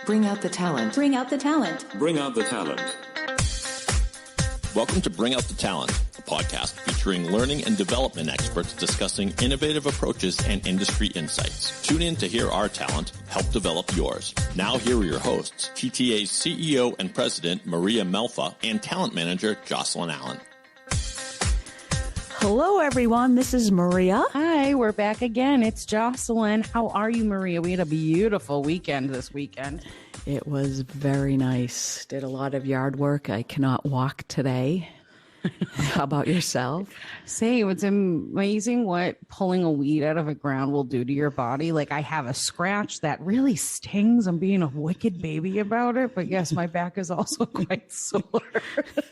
Bring out the talent. Bring out the talent. Bring out the talent. Welcome to Bring Out the Talent, a podcast featuring learning and development experts discussing innovative approaches and industry insights. Tune in to hear our talent help develop yours. Now here are your hosts, TTA's CEO and President Maria Melfa and Talent Manager Jocelyn Allen. Hello, everyone. This is Maria. Hi, we're back again. It's Jocelyn. How are you, Maria? We had a beautiful weekend this weekend. It was very nice. Did a lot of yard work. I cannot walk today. How about yourself? Same. It's amazing what pulling a weed out of a ground will do to your body. Like, I have a scratch that really stings. I'm being a wicked baby about it. But yes, my back is also quite sore.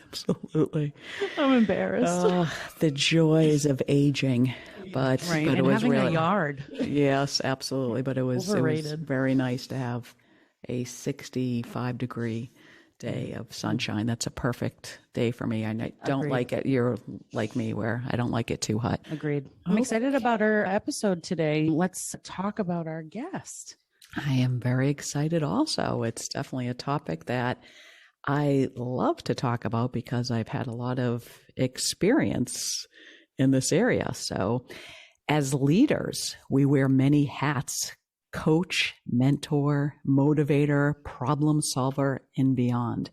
Absolutely. I'm embarrassed. The joys of aging. But and it was having really, a yard. Yes, absolutely. But it was very nice to have a 65-degree day of sunshine. That's a perfect day for me. I don't Agreed. like it. You're like me where I don't like it too hot. Agreed. I'm excited about our episode today. Let's talk about our guest. I am very excited also. It's definitely a topic that I love to talk about because I've had a lot of experience in this area. So as leaders, we wear many hats: coach, mentor, motivator, problem solver, and beyond.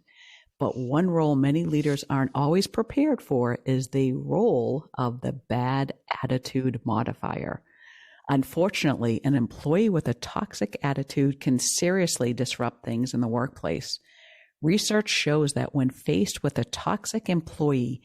But one role many leaders aren't always prepared for is the role of the bad attitude modifier. Unfortunately, an employee with a toxic attitude can seriously disrupt things in the workplace. Research shows that when faced with a toxic employee,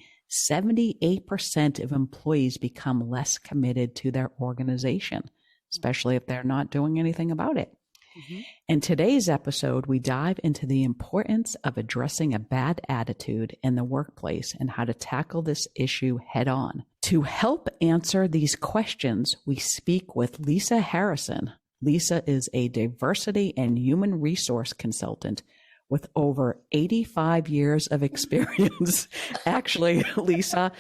78% of employees become less committed to their organization, especially if they're not doing anything about it. Mm-hmm. In today's episode, we dive into the importance of addressing a bad attitude in the workplace and how to tackle this issue head on. To help answer these questions, we speak with Lisa Harrison. Lisa is a diversity and human resource consultant with over 85 years of experience. Actually, Lisa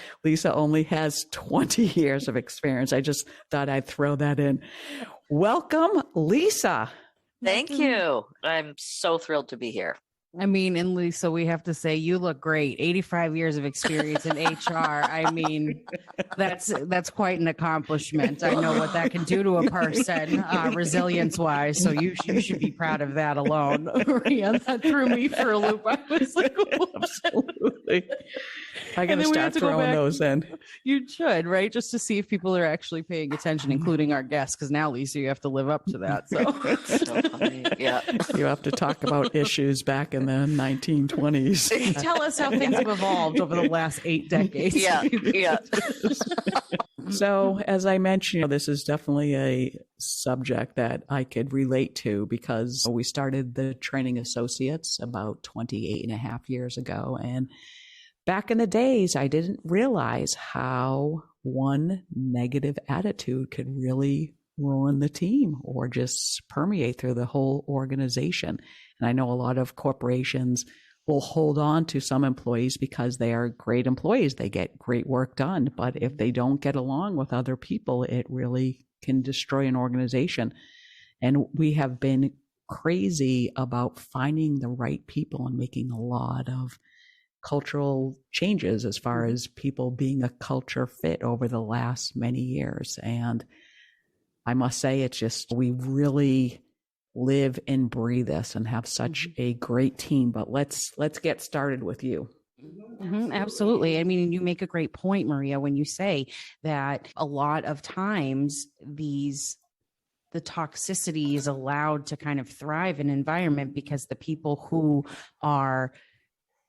only has 20 years of experience. I just thought I'd throw that in. Welcome, Lisa. Thank you. I'm so thrilled to be here. I mean, and Lisa, we have to say you look great. 85 years of experience in HR. I mean, that's quite an accomplishment. I know what that can do to a person, resilience-wise. So you should be proud of that alone. Maria, that threw me for a loop. I was like, absolutely. I got to start throwing those in. You should, right? Just to see if people are actually paying attention, including our guests. Because now, Lisa, you have to live up to that. So funny. Yeah, you have to talk about issues back in the 1920s. Tell us how things have evolved over the last 8 decades. Yeah. So, as I mentioned, this is definitely a subject that I could relate to because we started the training associates about 28 and a half years ago. And back in the days, I didn't realize how one negative attitude could really ruin the team or just permeate through the whole organization. And I know a lot of corporations will hold on to some employees because they are great employees. They get great work done. But if they don't get along with other people, it really can destroy an organization. And we have been crazy about finding the right people and making a lot of cultural changes as far as people being a culture fit over the last many years. And I must say, it's just, we really live and breathe this and have such a great team. But let's get started with you. Mm-hmm, absolutely. I mean, you make a great point, Maria, when you say that a lot of times the toxicity is allowed to kind of thrive in an environment because the people who are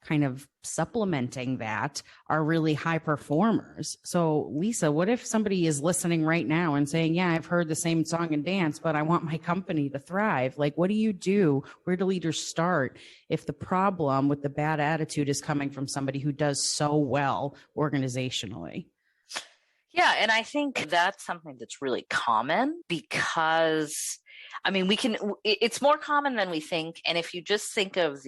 kind of supplementing that are really high performers. So Lisa, what if somebody is listening right now and saying, yeah, I've heard the same song and dance, but I want my company to thrive. Like, what do you do? Where do leaders start if the problem with the bad attitude is coming from somebody who does so well organizationally? Yeah. And I think that's something that's really common because I mean, it's more common than we think. And if you just think of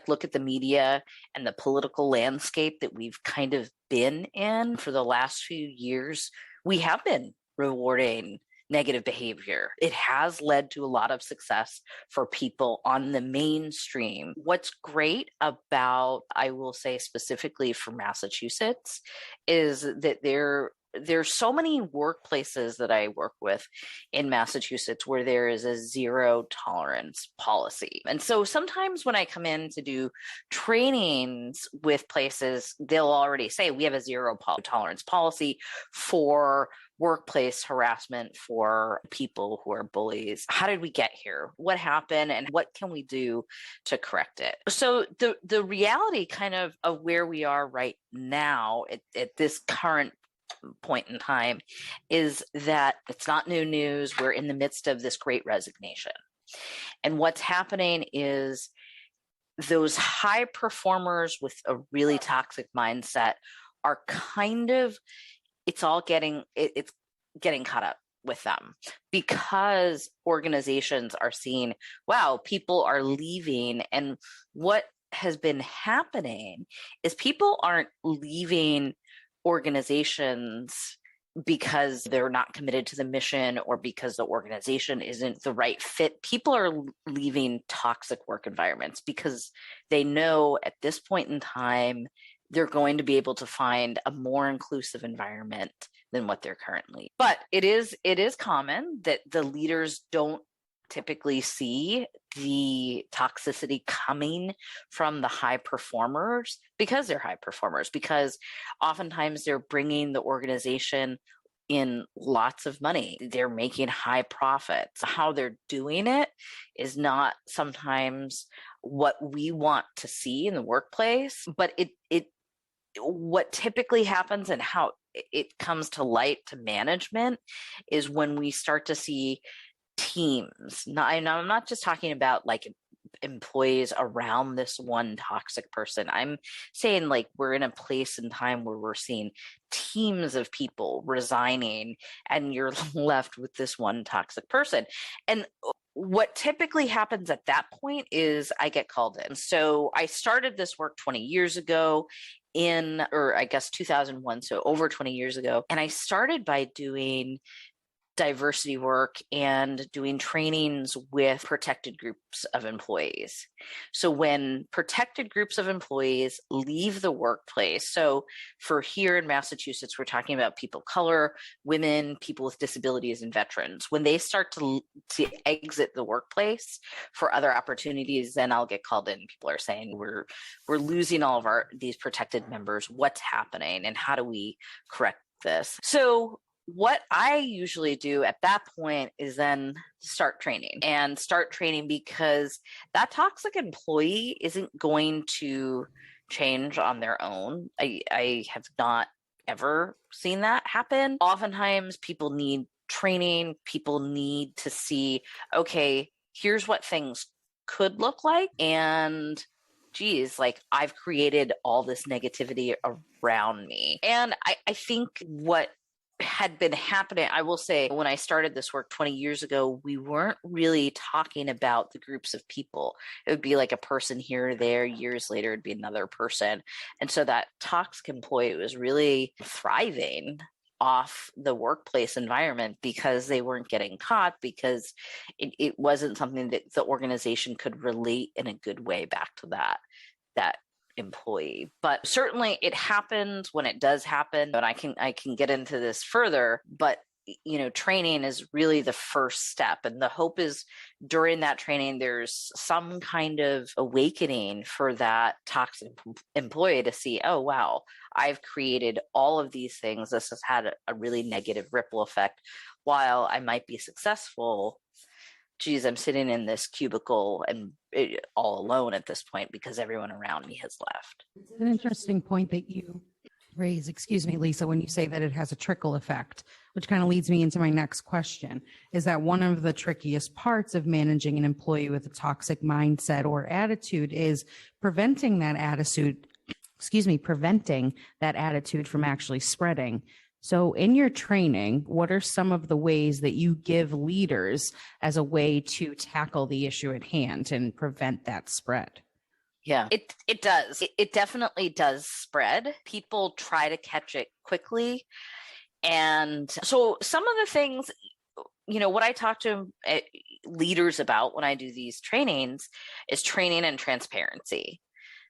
look at the media and the political landscape that we've kind of been in for the last few years, we have been rewarding negative behavior. It has led to a lot of success for people on the mainstream. What's great about, I will say specifically for Massachusetts, is that there's so many workplaces that I work with in Massachusetts where there is a zero tolerance policy. And so sometimes when I come in to do trainings with places, they'll already say we have a zero tolerance policy for workplace harassment, for people who are bullies. How did we get here? What happened? And what can we do to correct it? So the reality kind of where we are right now at this current point in time is that it's not new news. We're in the midst of this great resignation. And what's happening is those high performers with a really toxic mindset are kind of, it's getting caught up with them because organizations are seeing, wow, people are leaving. And what has been happening is people aren't leaving organizations because they're not committed to the mission or because the organization isn't the right fit. People are leaving toxic work environments because they know at this point in time, they're going to be able to find a more inclusive environment than what they're currently. But it is common that the leaders don't typically see the toxicity coming from the high performers because they're high performers, because oftentimes they're bringing the organization in lots of money. They're making high profits. How they're doing it is not sometimes what we want to see in the workplace, but what typically happens and how it comes to light to management is when we start to see teams. I'm not just talking about like employees around this one toxic person. I'm saying like we're in a place and time where we're seeing teams of people resigning and you're left with this one toxic person. And what typically happens at that point is I get called in. So I started this work 20 years ago or I guess 2001, so over 20 years ago. And I started by doing diversity work and doing trainings with protected groups of employees. So when protected groups of employees leave the workplace, so for here in Massachusetts, we're talking about people of color, women, people with disabilities, and veterans. When they start to exit the workplace for other opportunities, then I'll get called in. People are saying we're losing all of these protected members. What's happening and how do we correct this? So what I usually do at that point is then start training because that toxic employee isn't going to change on their own. I have not ever seen that happen. Oftentimes people need training. People need to see, okay, here's what things could look like. And geez, like I've created all this negativity around me. And I think what had been happening, I will say, when I started this work 20 years ago, we weren't really talking about the groups of people. It would be like a person here or there. Years later, it'd be another person. And so that toxic employee was really thriving off the workplace environment because they weren't getting caught, because it wasn't something that the organization could relate in a good way back to that employee. But certainly it happens when it does happen, and I can get into this further, but training is really the first step. And the hope is during that training, there's some kind of awakening for that toxic employee to see, oh, wow, I've created all of these things. This has had a really negative ripple effect. While I might be successful, geez, I'm sitting in this cubicle and all alone at this point because everyone around me has left. It's an interesting point that you raise, Lisa, when you say that it has a trickle effect, which kind of leads me into my next question, is that one of the trickiest parts of managing an employee with a toxic mindset or attitude is preventing that attitude from actually spreading. So in your training, what are some of the ways that you give leaders as a way to tackle the issue at hand and prevent that spread? Yeah, it does. It definitely does spread. People try to catch it quickly. And so some of the things, what I talk to leaders about when I do these trainings is training and transparency,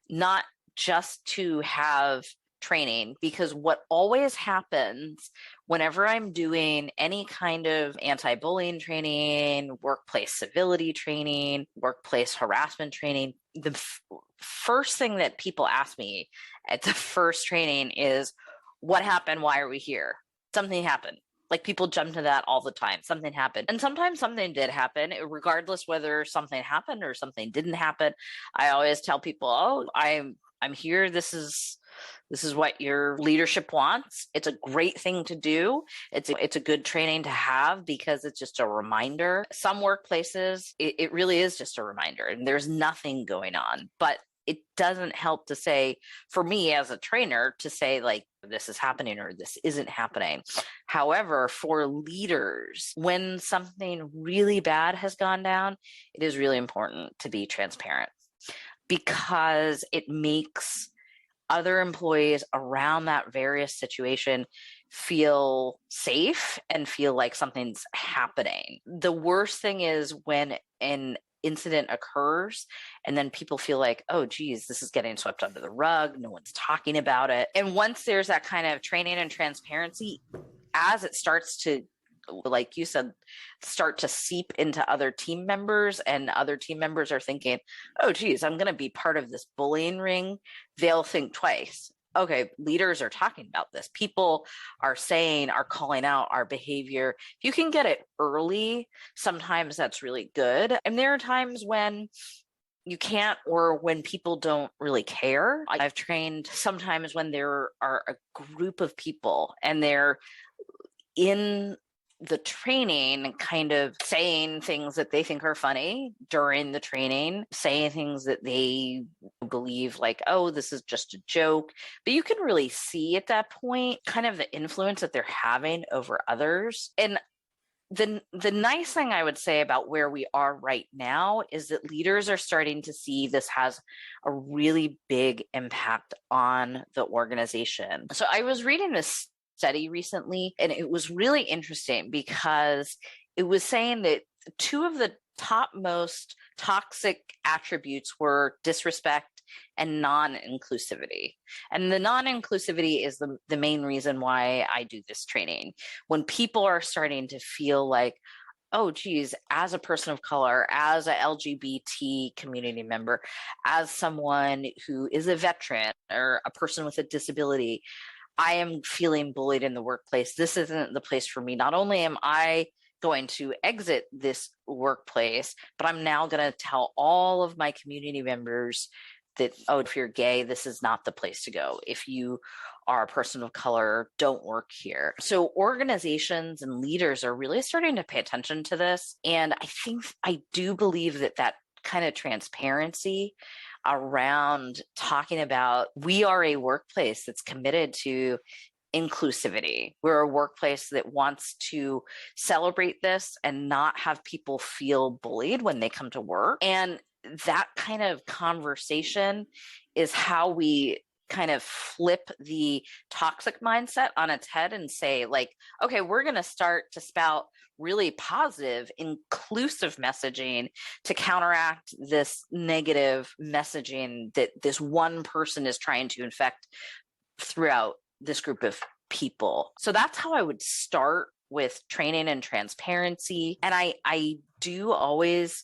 not just to have training, because what always happens whenever I'm doing any kind of anti-bullying training, workplace civility training, workplace harassment training, the first thing that people ask me at the first training is, what happened? Why are we here? Something happened. Like, people jump to that all the time. Something happened. And sometimes something did happen, regardless whether something happened or something didn't happen. I always tell people, oh, I'm here. This is what your leadership wants. It's a great thing to do. It's a good training to have, because it's just a reminder. Some workplaces, it really is just a reminder, and there's nothing going on. But it doesn't help to say, for me as a trainer, to say like, this is happening or this isn't happening. However, for leaders, when something really bad has gone down, it is really important to be transparent, because it makes other employees around that various situation feel safe and feel like something's happening. The worst thing is when an incident occurs and then people feel like, oh geez, this is getting swept under the rug, no one's talking about it. And once there's that kind of training and transparency, as it starts to, like you said, start to seep into other team members, and other team members are thinking, oh geez, I'm going to be part of this bullying ring, they'll think twice. Okay, leaders are talking about this. People are calling out our behavior. If you can get it early, sometimes that's really good. And there are times when you can't, or when people don't really care. I've trained sometimes when there are a group of people and they're in the training kind of saying things that they think are funny during the training, saying things that they believe like, oh, this is just a joke. But you can really see at that point kind of the influence that they're having over others. And the nice thing I would say about where we are right now is that leaders are starting to see this has a really big impact on the organization. So I was reading this study recently, and it was really interesting because it was saying that two of the top most toxic attributes were disrespect and non-inclusivity. And the non-inclusivity is the main reason why I do this training. When people are starting to feel like, oh geez, as a person of color, as a LGBT community member, as someone who is a veteran or a person with a disability, I am feeling bullied in the workplace. This isn't the place for me. Not only am I going to exit this workplace, but I'm now going to tell all of my community members that, oh, if you're gay, this is not the place to go. If you are a person of color, don't work here. So organizations and leaders are really starting to pay attention to this. And I do believe that kind of transparency around talking about, we are a workplace that's committed to inclusivity. We're a workplace that wants to celebrate this and not have people feel bullied when they come to work. And that kind of conversation is how we kind of flip the toxic mindset on its head and say, like, okay, we're going to start to spout really positive, inclusive messaging to counteract this negative messaging that this one person is trying to infect throughout this group of people. So that's how I would start with training and transparency. And I do always,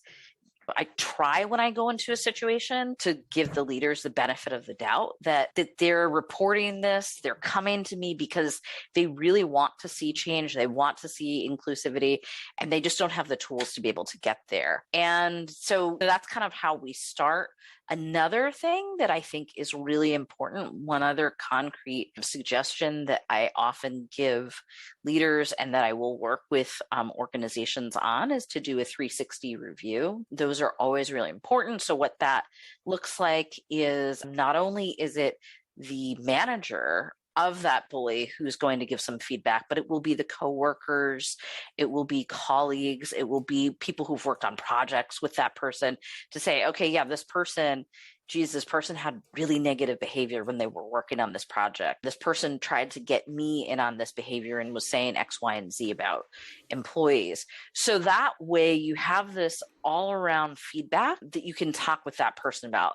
I try when I go into a situation to give the leaders the benefit of the doubt that they're reporting this, they're coming to me because they really want to see change, they want to see inclusivity, and they just don't have the tools to be able to get there. And so that's kind of how we start. Another thing that I think is really important, one other concrete suggestion that I often give leaders and that I will work with organizations on, is to do a 360 review. Those are always really important. So what that looks like is, not only is it the manager of that bully who's going to give some feedback, but it will be the coworkers, it will be colleagues, it will be people who've worked on projects with that person to say, okay, yeah, this person geez, this person had really negative behavior when they were working on this project. This person tried to get me in on this behavior and was saying X, Y, and Z about employees. So that way you have this all around feedback that you can talk with that person about.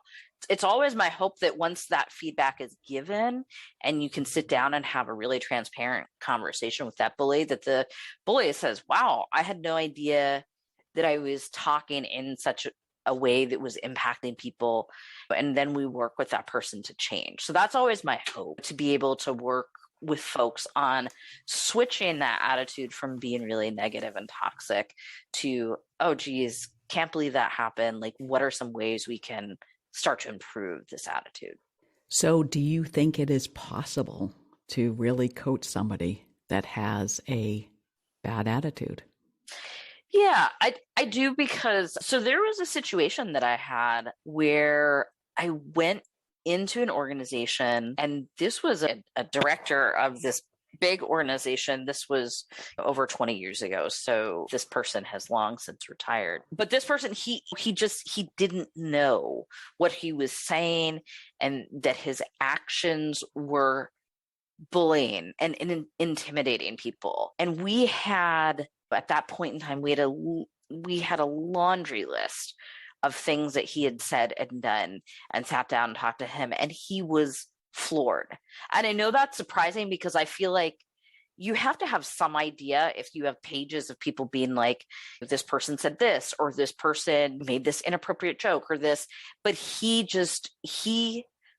It's always my hope that once that feedback is given and you can sit down and have a really transparent conversation with that bully, that the bully says, wow, I had no idea that I was talking in such a way that was impacting people. And then we work with that person to change. So that's always my hope, to be able to work with folks on switching that attitude from being really negative and toxic to, oh, geez, can't believe that happened. Like, what are some ways we can start to improve this attitude? So do you think it is possible to really coach somebody that has a bad attitude? Yeah, I do, because so there was a situation that I had where I went into an organization, and this was a director of this big organization. This was over 20 years ago. So this person has long since retired. But this person, he didn't know what he was saying, and that his actions were bullying and intimidating people. And we had, at that point in time, we had a laundry list of things that he had said and done, and sat down and talked to him, and he was floored. And I know that's surprising, because I feel like you have to have some idea if you have pages of people being like, this person said this, or this person made this inappropriate joke, or this, but he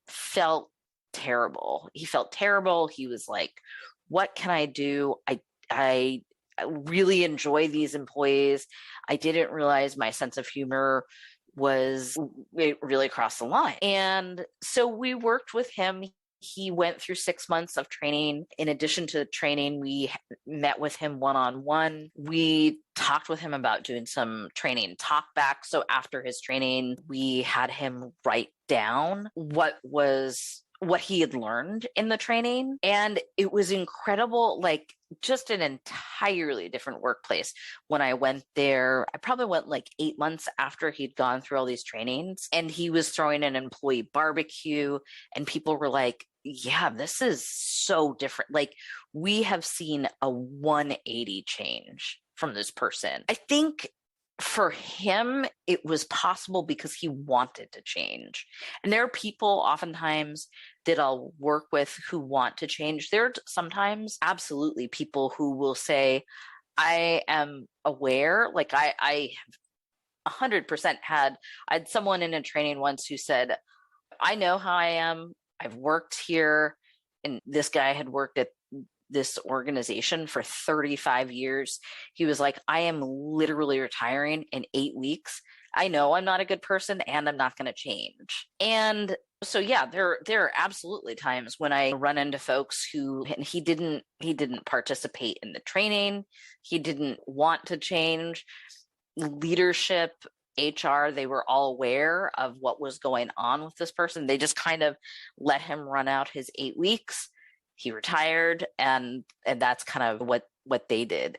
felt terrible. He felt terrible. He was like, what can I do? I really enjoy these employees. I didn't realize my sense of humor it really crossed the line. And so we worked with him. He went through 6 months of training. In addition to the training, we met with him one-on-one. We talked with him about doing some training talk back. So after his training, we had him write down what he had learned in the training. And it was incredible, like just an entirely different workplace. When I went there, I probably went like 8 months after he'd gone through all these trainings, and he was throwing an employee barbecue, and people were like, yeah, this is so different. Like, we have seen a 180 change from this person. I think for him, it was possible because he wanted to change. And there are people oftentimes that I'll work with who want to change. There are sometimes absolutely people who will say, I am aware, like I have 100% I had someone in a training once who said, I know how I am. I've worked here. And this guy had worked at this organization for 35 years. He was like, I am literally retiring in 8 weeks. I know I'm not a good person, and I'm not going to change. And so, yeah, there are absolutely times when I run into folks who, and he didn't participate in the training. He didn't want to change. Leadership, HR, they were all aware of what was going on with this person. They just kind of let him run out his 8 weeks. He retired, and that's kind of what they did.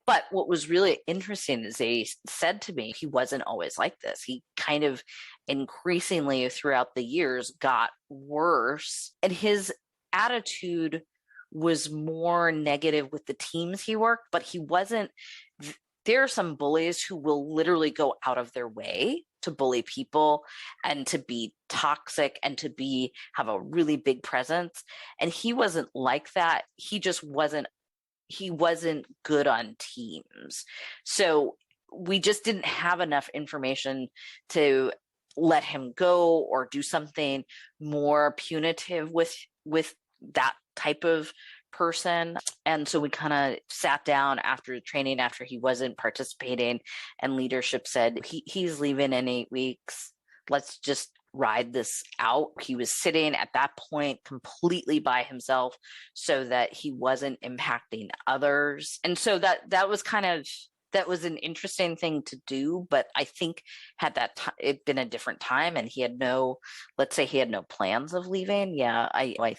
But what was really interesting is they said to me, he wasn't always like this. He kind of increasingly throughout the years got worse, and his attitude was more negative with the teams he worked, but he wasn't. There are some bullies who will literally go out of their way to bully people and to be toxic and to have a really big presence. And he wasn't like that. He wasn't good on teams. So we just didn't have enough information to let him go or do something more punitive with that type of person. And so we kind of sat down after the training, after he wasn't participating, and leadership said, he's leaving in 8 weeks. Let's just ride this out. He was sitting at that point completely by himself so that he wasn't impacting others. And so that was an interesting thing to do. But I think had it been a different time and he had no plans of leaving, yeah, I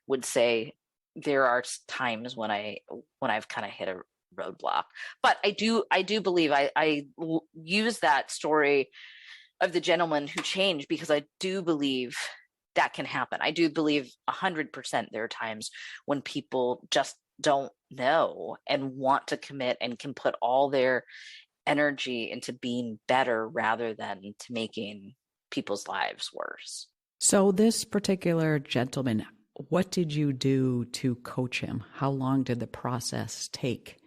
would say there are times when I've kind of hit a roadblock. But I do believe I use that story of the gentleman who changed, because I do believe that can happen. I do believe 100% there are times when people just don't know and want to commit and can put all their energy into being better rather than to making people's lives worse. So this particular gentleman, what did you do to coach him? How long did the process take?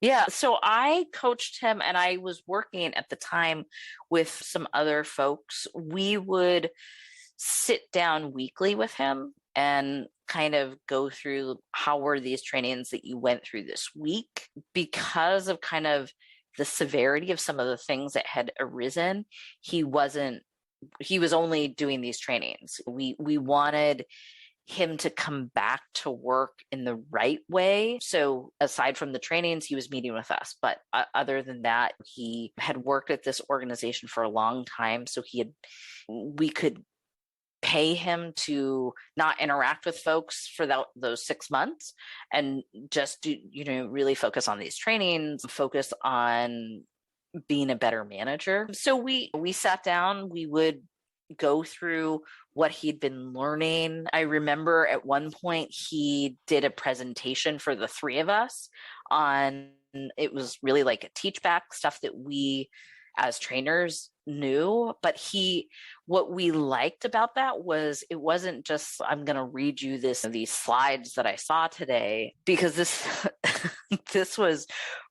Yeah, so I coached him, and I was working at the time with some other folks. We would sit down weekly with him and kind of go through, how were these trainings that you went through this week? Because of kind of the severity of some of the things that had arisen, he was only doing these trainings. We wanted him to come back to work in the right way. So aside from the trainings, he was meeting with us. But other than that, he had worked at this organization for a long time. So we could pay him to not interact with folks for those 6 months and just do, really focus on these trainings, focus on being a better manager. So we sat down, we would go through what he'd been learning. I remember at one point he did a presentation for the three of us on, it was really like a teach back, stuff that we as trainers knew, but what we liked about that was it wasn't just, I'm going to read you these slides that I saw today, because this was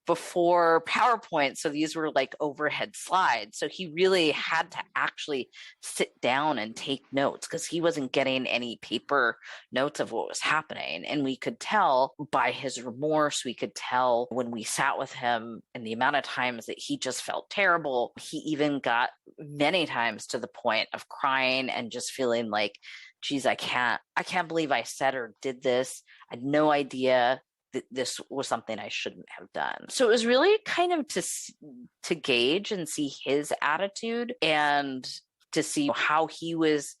before PowerPoint. So these were like overhead slides. So he really had to actually sit down and take notes, because he wasn't getting any paper notes of what was happening. And we could tell by his remorse, we could tell when we sat with him and the amount of times that he just felt terrible. He even got many times to the point of crying and just feeling like, geez, I can't believe I said or did this. I had no idea that this was something I shouldn't have done. So it was really kind of to gauge and see his attitude and to see how he was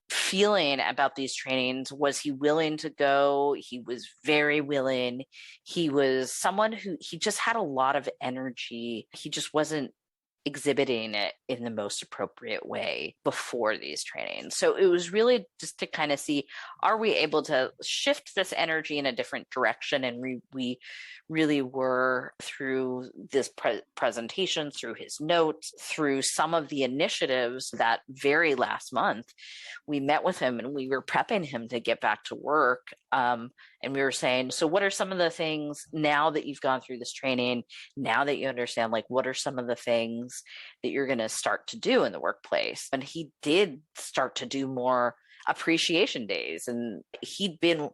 feeling about these trainings. Was he willing to go? He was very willing. He was someone who, he just had a lot of energy. He just wasn't exhibiting it in the most appropriate way before these trainings. So it was really just to kind of see, are we able to shift this energy in a different direction? And we really were, through this presentation, through his notes, through some of the initiatives that very last month, we met with him and we were prepping him to get back to work. And we were saying, so what are some of the things, now that you've gone through this training, now that you understand, like, what are some of the things that you're going to start to do in the workplace? And he did start to do more appreciation days. And he'd been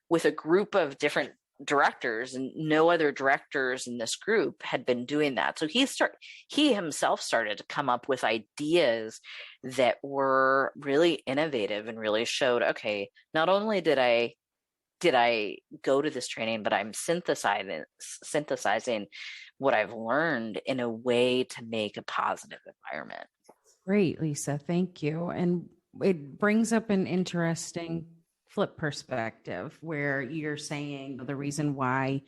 with a group of different directors, and no other directors in this group had been doing that. So he himself started to come up with ideas that were really innovative and really showed, okay, not only did I go to this training, but I'm synthesizing what I've learned in a way to make a positive environment. Great, Lisa. Thank you. And it brings up an interesting flip perspective where you're saying the reason why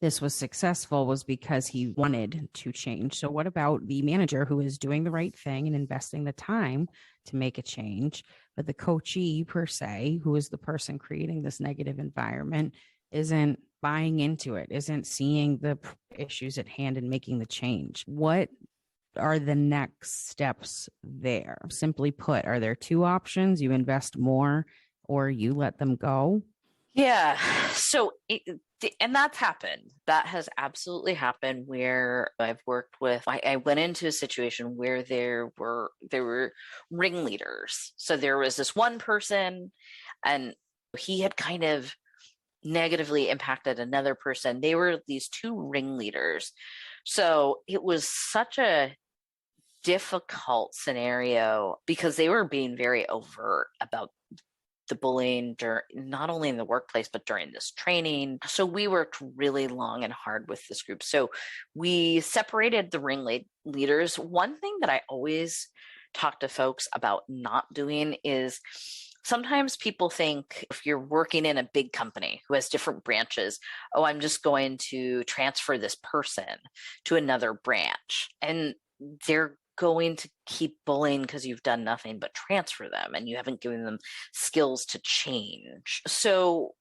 this was successful was because he wanted to change. So what about the manager who is doing the right thing and investing the time to make a change, but the coachee per se, who is the person creating this negative environment, isn't buying into it, isn't seeing the issues at hand and making the change? What are the next steps there? Simply put, are there two options? You invest more or you let them go? Yeah. So, and that's happened. That has absolutely happened, where I've worked with, I went into a situation where there were ringleaders. So there was this one person, and he had kind of negatively impacted another person. They were these two ringleaders. So it was such a difficult scenario because they were being very overt about the bullying, not only in the workplace, but during this training. So we worked really long and hard with this group. So we separated the ringleaders. One thing that I always talk to folks about not doing is, sometimes people think if you're working in a big company who has different branches, oh, I'm just going to transfer this person to another branch. And they're going to keep bullying because you've done nothing but transfer them and you haven't given them skills to change. So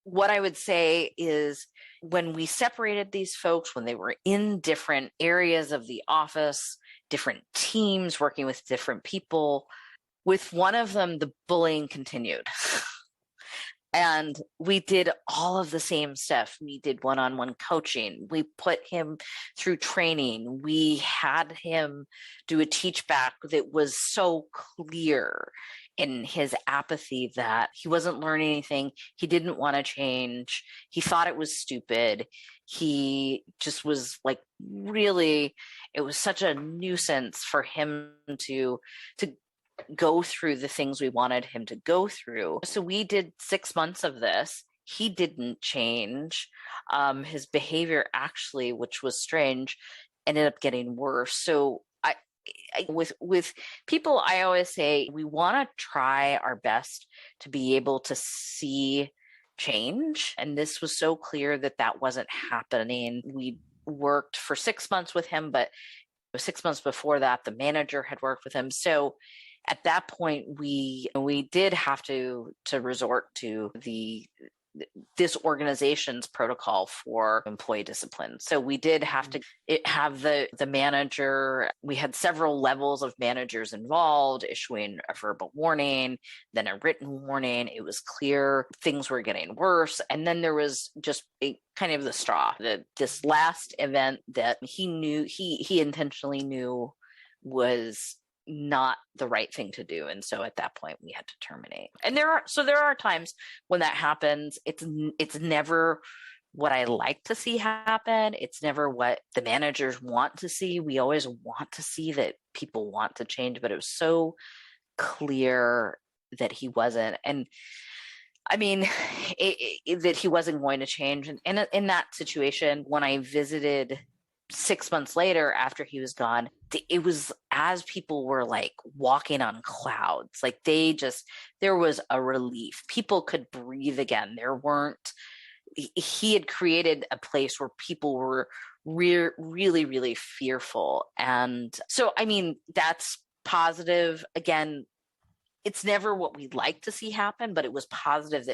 what I would say is when we separated these folks, when they were in different areas of the office, different teams working with different people, with one of them, the bullying continued. And we did all of the same stuff. We did one-on-one coaching. We put him through training. We had him do a teach back that was so clear in his apathy that he wasn't learning anything. He didn't want to change. He thought it was stupid. He just was like, really, it was such a nuisance for him to go through the things we wanted him to go through. So we did 6 months of this. He didn't change. His behavior actually, which was strange, ended up getting worse. So with people, I always say we want to try our best to be able to see change. And this was so clear that that wasn't happening. We worked for 6 months with him, but 6 months before that, the manager had worked with him. So at that point, we did have to resort to this organization's protocol for employee discipline. So we did have to have the manager. We had several levels of managers involved, issuing a verbal warning, then a written warning. It was clear things were getting worse. And then there was just a kind of the straw, this last event that he knew, he intentionally knew was not the right thing to do. And so at that point we had to terminate. And there are times when that happens. It's never what I like to see happen. It's never what the managers want to see. We always want to see that people want to change, but it was so clear that he wasn't. And I mean, that he wasn't going to change. And in that situation, when I visited 6 months later after he was gone, it was as people were like walking on clouds. Like there was a relief. People could breathe again. He had created a place where people were really, really fearful. And so, I mean, that's positive. Again, it's never what we'd like to see happen, but it was positive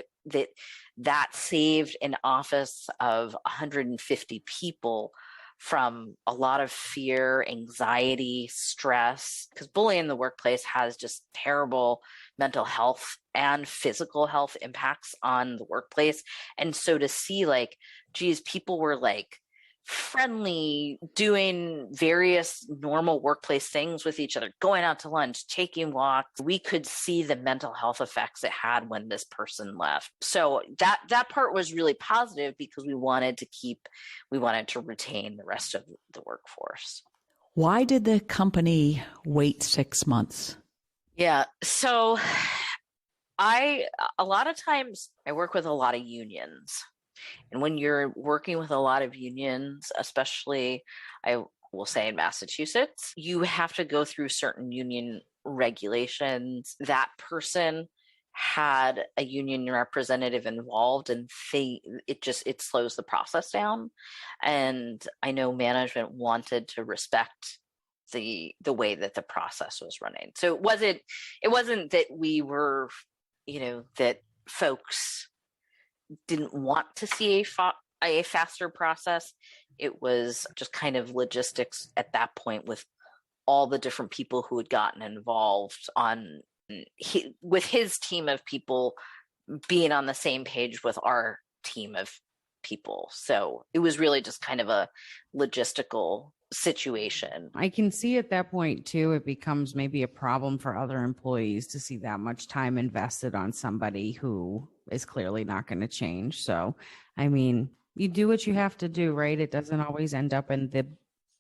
that saved an office of 150 people from a lot of fear, anxiety, stress, because bullying in the workplace has just terrible mental health and physical health impacts on the workplace. And so to see like, geez, people were like friendly, doing various normal workplace things with each other, going out to lunch, taking walks. We could see the mental health effects it had when this person left. So that part was really positive because we wanted to retain the rest of the workforce. Why did the company wait 6 months? Yeah. So a lot of times I work with a lot of unions. And when you're working with a lot of unions, especially I will say in Massachusetts, you have to go through certain union regulations. That person had a union representative involved, and it slows the process down. And I know management wanted to respect the way that the process was running. So it wasn't that we were, that folks didn't want to see a faster process. It was just kind of logistics at that point with all the different people who had gotten involved with his team of people being on the same page with our team of people. So it was really just kind of a logistical situation. I can see at that point too, it becomes maybe a problem for other employees to see that much time invested on somebody who is clearly not going to change. So, I mean, you do what you have to do, right? It doesn't always end up in the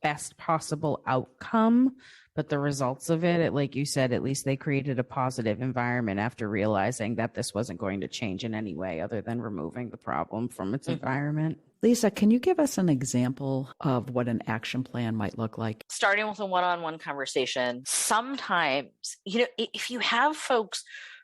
best possible outcome, but the results of it, like you said, at least they created a positive environment after realizing that this wasn't going to change in any way other than removing the problem from its environment. Lisa, can you give us an example of what an action plan might look like? Starting with a one-on-one conversation. Sometimes, if you have folks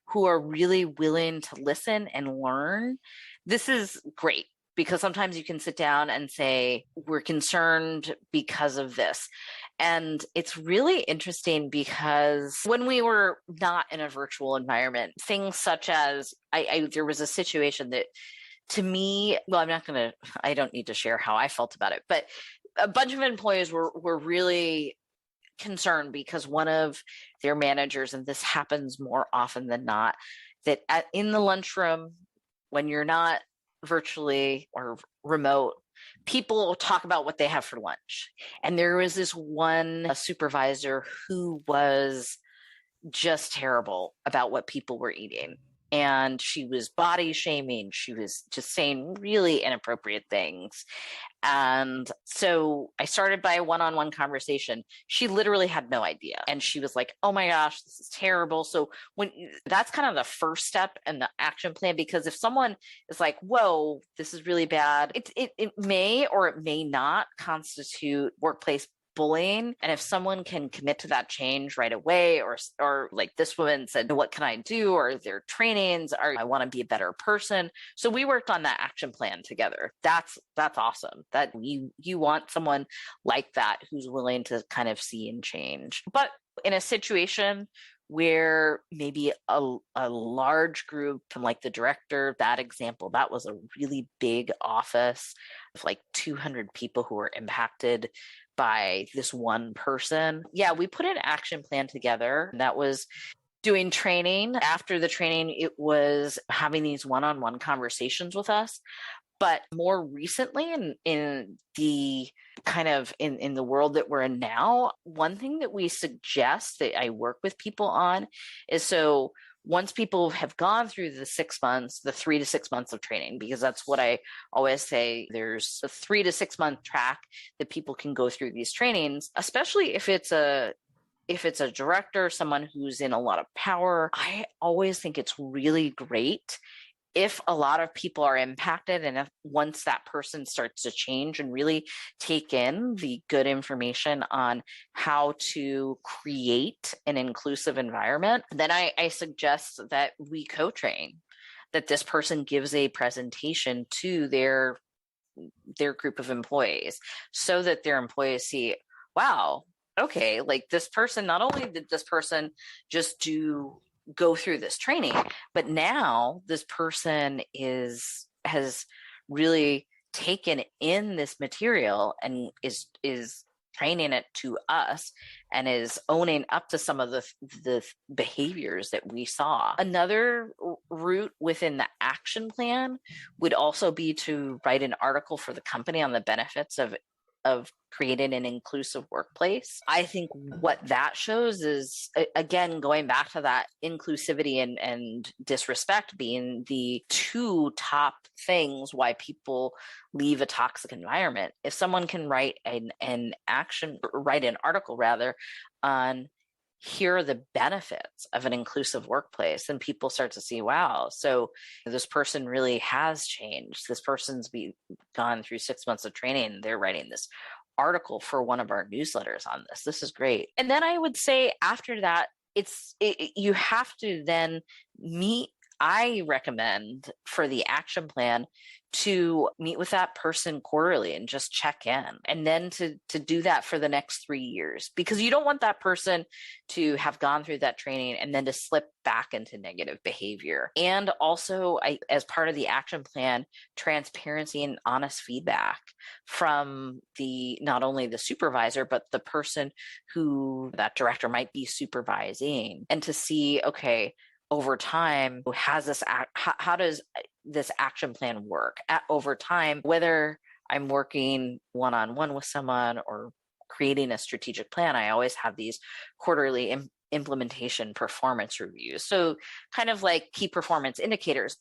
who are really willing to listen and learn, this is great. Because sometimes you can sit down and say, we're concerned because of this. And it's really interesting because when we were not in a virtual environment, things such as there was a situation that to me, well, I don't need to share how I felt about it, but a bunch of employees were really concerned because one of their managers, and this happens more often than not, that in the lunchroom, when you're not virtually or remote, people talk about what they have for lunch. And there was this one supervisor who was just terrible about what people were eating. And she was body shaming. She was just saying really inappropriate things. And so I started by a one-on-one conversation. She literally had no idea. And she was like, oh my gosh, this is terrible. So that's kind of the first step in the action plan, because if someone is like, whoa, this is really bad, it may or it may not constitute workplace bullying. And if someone can commit to that change right away, or like this woman said, what can I do? Or their trainings, or I want to be a better person. So we worked on that action plan together. That's awesome. That you want someone like that who's willing to kind of see and change. But in a situation where maybe a large group, like the director, that example, that was a really big office of like 200 people who were impacted by this one person. Yeah, we put an action plan together. That was doing training. After the training, it was having these one-on-one conversations with us. But more recently, in the kind of in the world that we're in now, one thing that we suggest that I work with people on is, so once people have gone through the 6 months, the 3 to 6 months of training, because that's what I always say, there's a 3 to 6 month track that people can go through these trainings, especially if it's a director, someone who's in a lot of power. I always think it's really great if a lot of people are impacted, and if once that person starts to change and really take in the good information on how to create an inclusive environment, then I suggest that we co-train, that this person gives a presentation to their group of employees, so that their employees see, wow, okay, like this person, not only did this person just go through this training, but now this person has really taken in this material and is training it to us and is owning up to some of the behaviors that we saw. Another route within the action plan would also be to write an article for the company on the benefits of creating an inclusive workplace. I think what that shows is, again, going back to that inclusivity and disrespect being the two top things why people leave a toxic environment. If someone can write an article rather on, here are the benefits of an inclusive workplace, and people start to see, wow, so this person really has changed. This person's gone through 6 months of training. They're writing this article for one of our newsletters on this. This is great. And then I would say after that, you have to then meet. I recommend for the action plan to meet with that person quarterly and just check in, and then to do that for the next 3 years, because you don't want that person to have gone through that training and then to slip back into negative behavior. And also, as part of the action plan, transparency and honest feedback from not only the supervisor, but the person who that director might be supervising, and to see, okay, over time, how does this action plan work over time, whether I'm working one-on-one with someone or creating a strategic plan. I always have these quarterly implementation performance reviews. So kind of like key performance indicators.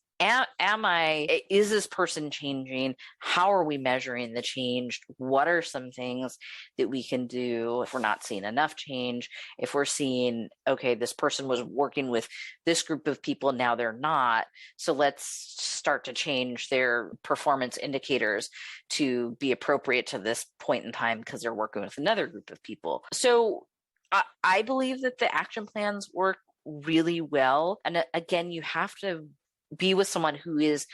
Is this person changing? How are we measuring the change? What are some things that we can do if we're not seeing enough change? If we're seeing, okay, this person was working with this group of people, now they're not. So let's start to change their performance indicators to be appropriate to this point in time because they're working with another group of people. So I believe that the action plans work really well. And again, you have to be with someone who is,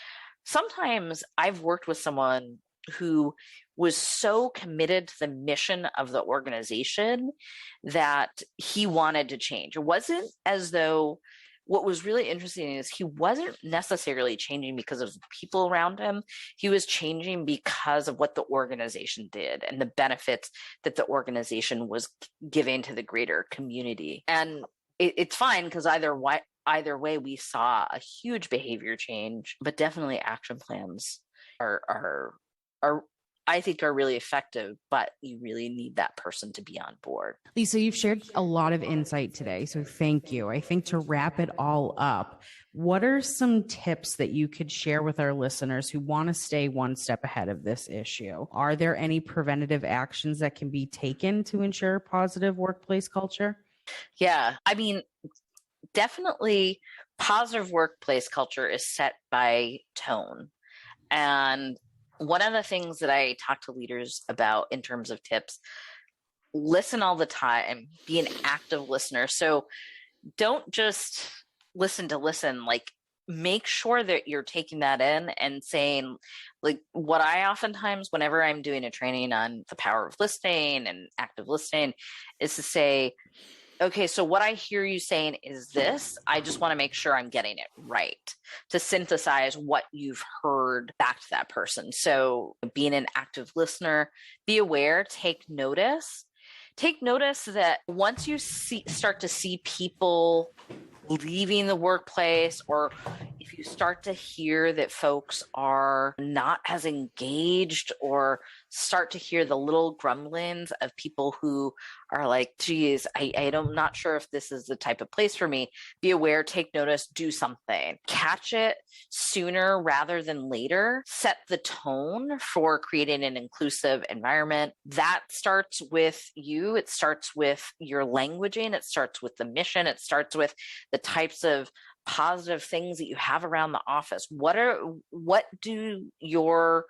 sometimes I've worked with someone who was so committed to the mission of the organization that he wanted to change. It wasn't as though, what was really interesting is he wasn't necessarily changing because of the people around him. He was changing because of what the organization did and the benefits that the organization was giving to the greater community. And it's fine because either way, we saw a huge behavior change, but definitely action plans are I think are really effective, but you really need that person to be on board. Lisa, you've shared a lot of insight today, so thank you. I think to wrap it all up, what are some tips that you could share with our listeners who want to stay one step ahead of this issue? Are there any preventative actions that can be taken to ensure a positive workplace culture? Yeah, I mean, definitely positive workplace culture is set by tone. And one of the things that I talk to leaders about in terms of tips, listen all the time, be an active listener. So don't just listen to listen, like make sure that you're taking that in and saying, like what I oftentimes, whenever I'm doing a training on the power of listening and active listening, is to say, okay, so what I hear you saying is this. I just want to make sure I'm getting it right, to synthesize what you've heard back to that person. So being an active listener, be aware, take notice. Take notice that once you start to see people leaving the workplace, or if you start to hear that folks are not as engaged, or start to hear the little grumblings of people who are like, geez, I'm not sure if this is the type of place for me, be aware, take notice, do something. Catch it sooner rather than later. Set the tone for creating an inclusive environment. That starts with you. It starts with your languaging. It starts with the mission. It starts with the types of positive things that you have around the office. What do your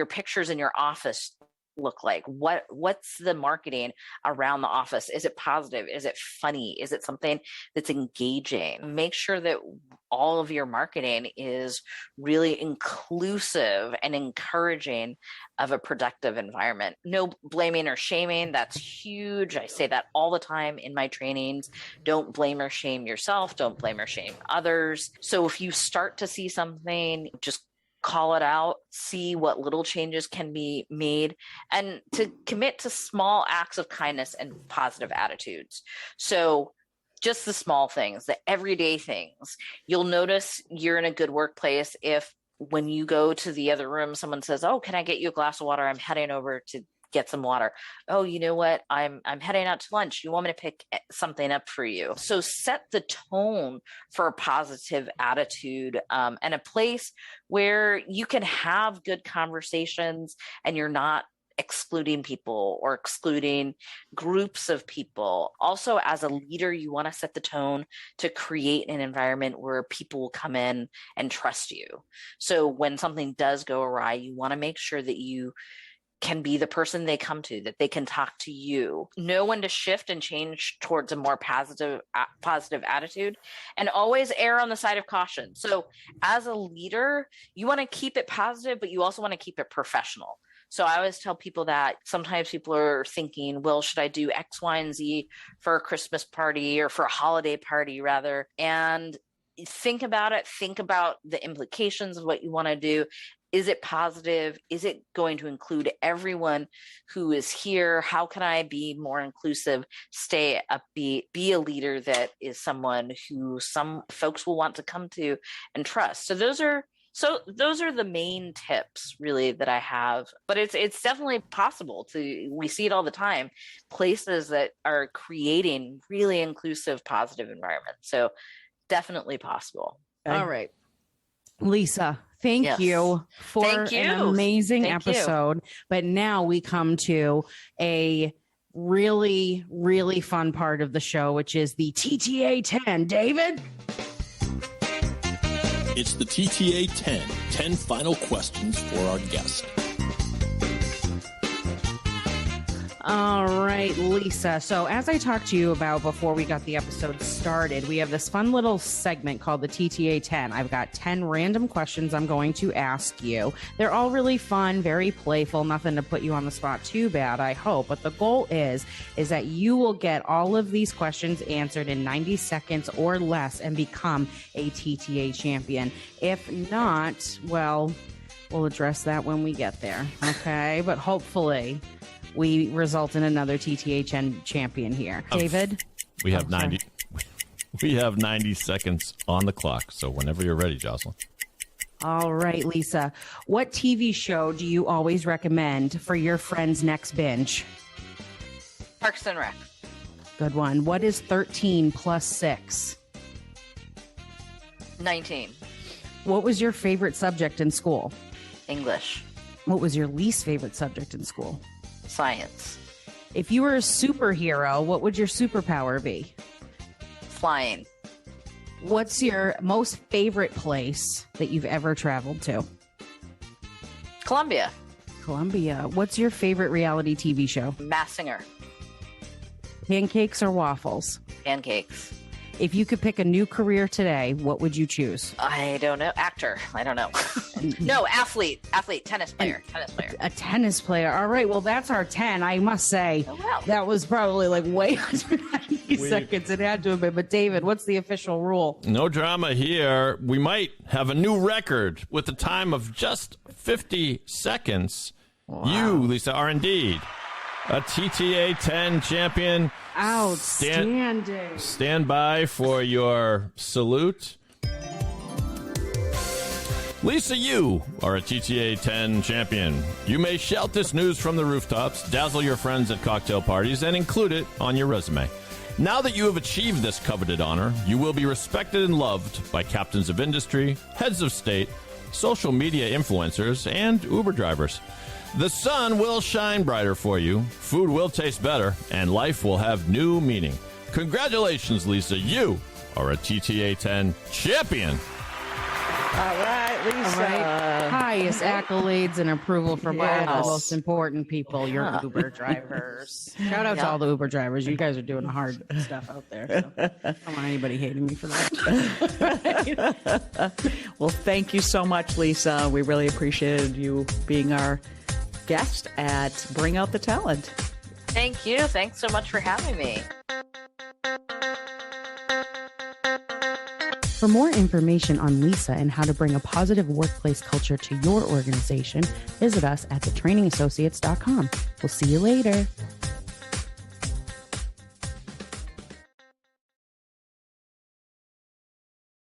pictures in your office look like? What's the marketing around the office? Is it positive? Is it funny? Is it something that's engaging? Make sure that all of your marketing is really inclusive and encouraging of a productive environment. No blaming or shaming. That's huge. I say that all the time in my trainings. Don't blame or shame yourself. Don't blame or shame others. So if you start to see something, just call it out, see what little changes can be made, and to commit to small acts of kindness and positive attitudes. So just the small things, the everyday things. You'll notice you're in a good workplace if when you go to the other room, someone says, oh, can I get you a glass of water? I'm heading over to get some water. Oh, you know what? I'm heading out to lunch. You want me to pick something up for you? So set the tone for a positive attitude, and a place where you can have good conversations and you're not excluding people or excluding groups of people. Also, as a leader, you want to set the tone to create an environment where people will come in and trust you. So when something does go awry, you want to make sure that you can be the person they come to, that they can talk to you. Know when to shift and change towards a more positive attitude, and always err on the side of caution. So as a leader, you want to keep it positive, but you also want to keep it professional. So I always tell people that sometimes people are thinking, well, should I do X, Y, and Z for a Christmas party or for a holiday party rather? And think about it. Think about the implications of what you want to do. Is it positive? Is it going to include everyone who is here? How can I be more inclusive, stay upbeat, be a leader that is someone who some folks will want to come to and trust? So those are the main tips really that I have, but it's definitely possible we see it all the time, places that are creating really inclusive, positive environments. So definitely possible. All right. Lisa, thank you for an amazing episode. But now we come to a really, really fun part of the show, which is the TTA 10. David? It's the TTA 10 final questions for our guest. All right, Lisa. So as I talked to you about before we got the episode started, we have this fun little segment called the TTA 10. I've got 10 random questions I'm going to ask you. They're all really fun, very playful, nothing to put you on the spot too bad, I hope. But the goal is that you will get all of these questions answered in 90 seconds or less and become a TTA champion. If not, well, we'll address that when we get there. Okay? But hopefully we result in another TTA champion here. David? We have 90 seconds on the clock. So whenever you're ready, Jocelyn. All right, Lisa. What TV show do you always recommend for your friend's next binge? Parks and Rec. Good one. What is 13 plus 6? 19. What was your favorite subject in school? English. What was your least favorite subject in school? Science. If you were a superhero, what would your superpower be? Flying. What's your most favorite place that you've ever traveled to? Columbia. Columbia. What's your favorite reality TV show? Masked Singer. Pancakes or waffles? Pancakes. If you could pick a new career today, what would you choose? I don't know. Actor. I don't know. No, athlete. Tennis player. A tennis player. All right. Well, that's our 10. I must say that was probably like way under 90 seconds. It had to have been. But David, what's the official rule? No drama here. We might have a new record with a time of just 50 seconds. Wow. You, Lisa, are indeed a TTA 10 champion. Outstanding. Stand by for your salute. Lisa, you are a TTA 10 champion. You may shout this news from the rooftops, dazzle your friends at cocktail parties, and include it on your resume. Now that you have achieved this coveted honor, you will be respected and loved by captains of industry, heads of state, social media influencers, and Uber drivers. The sun will shine brighter for you, food will taste better, and life will have new meaning. Congratulations, Lisa. You are a TTA 10 champion. All right, Lisa. All right. Highest accolades and approval from all the most important people, your Uber drivers. Shout out to all the Uber drivers. You guys are doing hard stuff out there. So I don't want anybody hating me for that. Well, thank you so much, Lisa. We really appreciated you being our guest at Bring Out the Talent. Thank you. Thanks so much for having me. For more information on Lisa and how to bring a positive workplace culture to your organization, visit us at thetrainingassociates.com. We'll see you later.